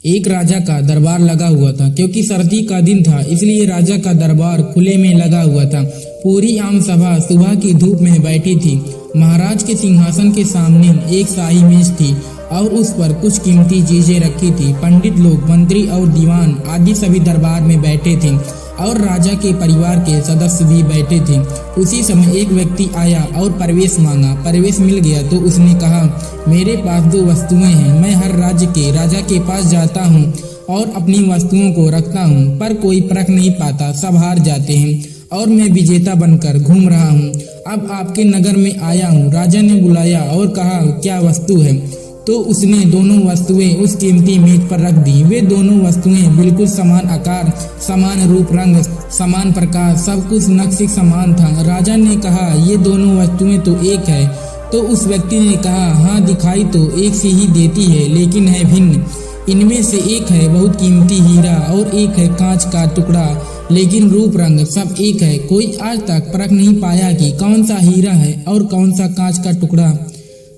एक राजा का दरबार लगा हुआ था। क्योंकि सर्दी का दिन था इसलिए राजा का दरबार खुले में लगा हुआ था। पूरी आम सभा सुबह की धूप में बैठी थी। महाराज के सिंहासन के सामने एक शाही मेज थी और उस पर कुछ कीमती चीजें रखी थी। पंडित लोग, मंत्री और दीवान आदि सभी दरबार में बैठे थे और राजा के परिवार के सदस्य भी बैठे थे। उसी समय एक व्यक्ति आया और प्रवेश मांगा। प्रवेश मिल गया तो उसने कहा, मेरे पास 2 वस्तुएं हैं। मैं हर राज्य के राजा के पास जाता हूँ और अपनी वस्तुओं को रखता हूँ, पर कोई परख नहीं पाता, सब हार जाते हैं और मैं विजेता बनकर घूम रहा हूँ। अब आपके नगर में आया हूँ। राजा ने बुलाया और कहा, क्या वस्तु है? तो उसने दोनों वस्तुएं उस कीमती मेज पर रख दी। वे दोनों वस्तुएं बिल्कुल समान आकार, समान रूप, रंग, समान प्रकाश, सब कुछ नक्शे समान था। राजा ने कहा, ये दोनों वस्तुएं तो एक है। तो उस व्यक्ति ने कहा, हाँ, दिखाई तो एक सी ही देती है, लेकिन है भिन्न। इनमें से एक है बहुत कीमती हीरा और एक है कांच का टुकड़ा, लेकिन रूप रंग सब एक है। कोई आज तक परख नहीं पाया कि कौन सा हीरा है और कौन सा कांच का टुकड़ा।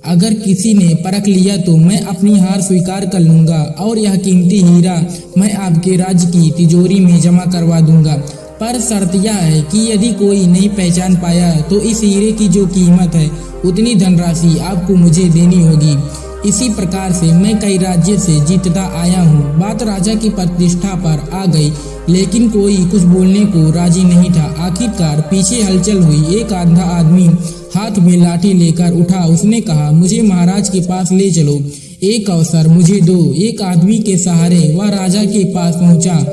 अगर किसी ने परख लिया तो मैं अपनी हार स्वीकार कर लूंगा और यह कीमती हीरा मैं आपके राज्य की तिजोरी में जमा करवा दूंगा। पर शर्त यह है कि यदि कोई नहीं पहचान पाया तो इस हीरे की जो कीमत है उतनी धनराशि आपको मुझे देनी होगी। इसी प्रकार से मैं कई राज्य से जीतता आया हूँ। बात राजा की प्रतिष्ठा पर आ गई, लेकिन कोई कुछ बोलने को राजी नहीं था। आखिरकार पीछे हलचल हुई। एक अंधा आदमी हाथ में लाठी लेकर उठा। उसने कहा, मुझे महाराज के पास ले चलो, एक अवसर मुझे दो। एक आदमी के सहारे वह राजा के पास पहुंचा।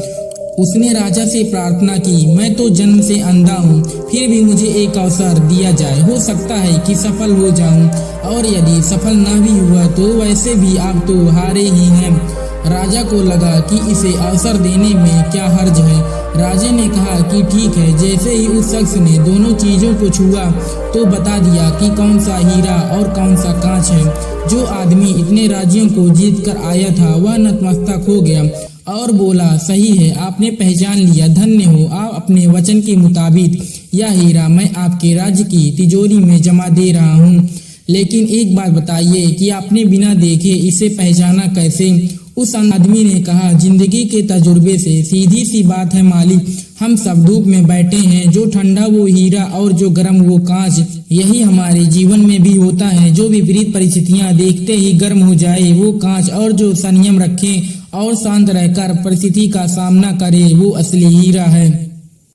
उसने राजा से प्रार्थना की, मैं तो जन्म से अंधा हूँ, फिर भी मुझे एक अवसर दिया जाए। हो सकता है कि सफल हो जाऊं, और यदि सफल न भी हुआ तो वैसे भी आप तो हारे ही हैं। राजा को लगा कि इसे अवसर देने में क्या हर्ज है। राजा ने कहा कि ठीक है। जैसे ही उस शख्स ने दोनों चीजों को छुआ तो बता दिया कि कौन सा हीरा और कौन सा कांच है। जो आदमी इतने राज्यों को जीत कर आया था वह नतमस्तक हो गया और बोला, सही है, आपने पहचान लिया, धन्य हो। आप अपने वचन के मुताबिक यह हीरा मैं आपके राज्य की तिजोरी में जमा दे रहा हूँ। लेकिन एक बात बताइए कि आपने बिना देखे इसे पहचाना कैसे? उस आदमी ने कहा, जिंदगी के तजुर्बे से। सीधी सी बात है मालिक, हम सब धूप में बैठे हैं, जो ठंडा वो हीरा और जो गर्म वो कांच। यही हमारे जीवन में भी होता है। जो विपरीत परिस्थितियां देखते ही गर्म हो जाए वो कांच, और जो संयम रखे और शांत रहकर परिस्थिति का सामना करे वो असली हीरा है।